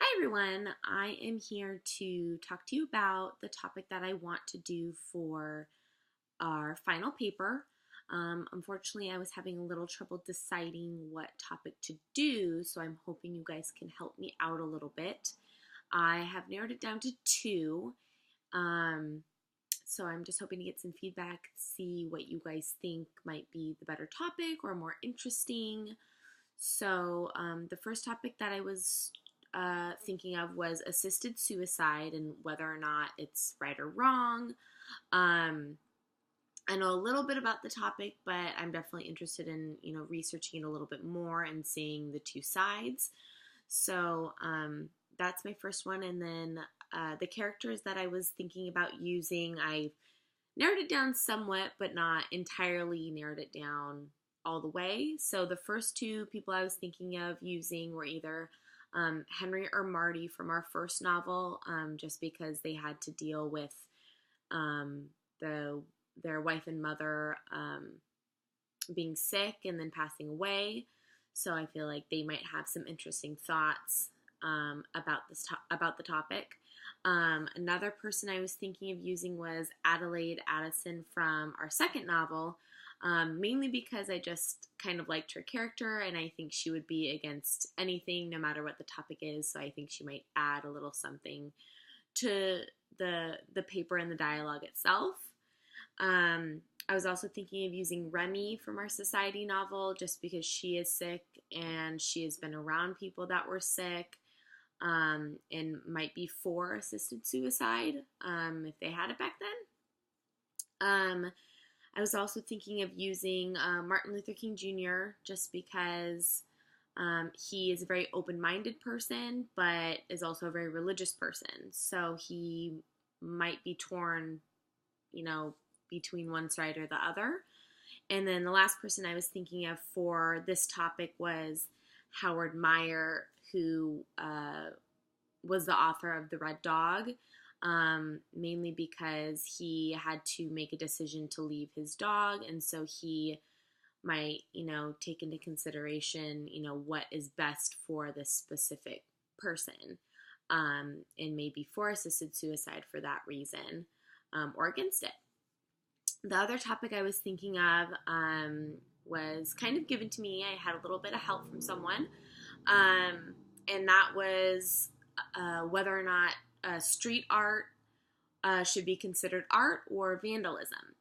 Hi everyone, I am here to talk to you about the topic that I want to do for our final paper. Unfortunately, I was having a little trouble deciding what topic to do, so I'm hoping you guys can help me out a little bit. I have narrowed it down to two, um, so I'm just hoping to get some feedback, see what you guys think might be the better topic or more interesting. So, the first topic that I was thinking of was assisted suicide and whether or not it's right or wrong. Um, I know a little bit about the topic, but I'm definitely interested in researching it a little bit more and seeing the two sides. So that's my first one, and then the characters that I was thinking about using, I narrowed it down somewhat, but not entirely narrowed it down all the way. So the first two people I was thinking of using were either Henry or Marty from our first novel, just because they had to deal with um, their wife and mother being sick and then passing away. So I feel like they might have some interesting thoughts about the topic. Another person I was thinking of using was Adelaide Addison from our second novel, mainly because I just kind of liked her character and I think she would be against anything no matter what the topic is, so I think she might add a little something to the paper and the dialogue itself. I was also thinking of using Remy from our society novel just because she is sick and she has been around people that were sick, and might be for assisted suicide if they had it back then. I was also thinking of using Martin Luther King Jr. just because he is a very open-minded person, but is also a very religious person. So he might be torn, between one side or the other. And then the last person I was thinking of for this topic was Howard Meyer, who was the author of The Red Dog, mainly because he had to make a decision to leave his dog, and so he might, take into consideration, what is best for this specific person, and maybe for assisted suicide for that reason, or against it. The other topic I was thinking of was kind of given to me. I had a little bit of help from someone, and that was whether or not street art should be considered art or vandalism.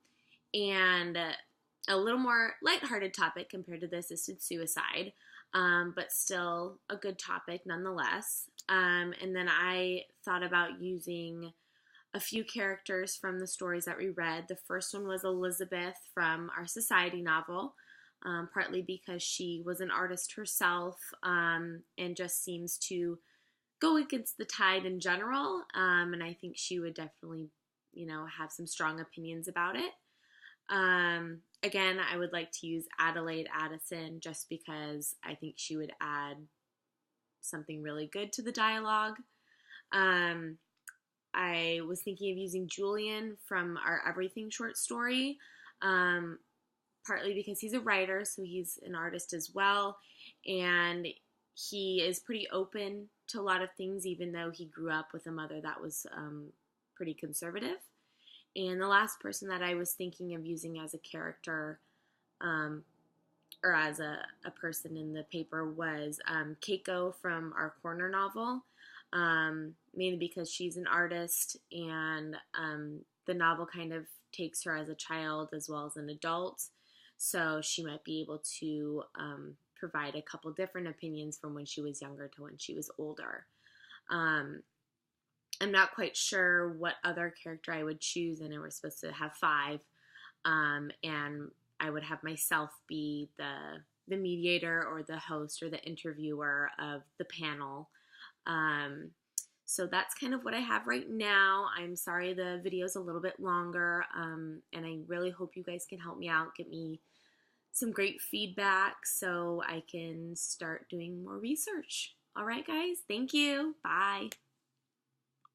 And a little more lighthearted topic compared to the assisted suicide, but still a good topic nonetheless. And then I thought about using a few characters from the stories that we read. The first one was Elizabeth from our society novel, partly because she was an artist herself, and just seems to go against the tide in general, and I think she would definitely, have some strong opinions about it. Again, I would like to use Adelaide Addison just because I think she would add something really good to the dialogue. I was thinking of using Julian from our Everything short story, partly because he's a writer, so he's an artist as well, and he is pretty open to a lot of things, even though he grew up with a mother that was pretty conservative. And the last person that I was thinking of using as a character, or as a person in the paper, was Keiko from our corner novel, mainly because she's an artist, and the novel kind of takes her as a child as well as an adult, so she might be able to provide a couple different opinions from when she was younger to when she was older. I'm not quite sure what other character I would choose, and we're supposed to have 5, and I would have myself be the mediator or the host or the interviewer of the panel. So that's kind of what I have right now. I'm sorry the video's a little bit longer, and I really hope you guys can help me out, get me some great feedback so I can start doing more research. All right, guys, thank you. Bye.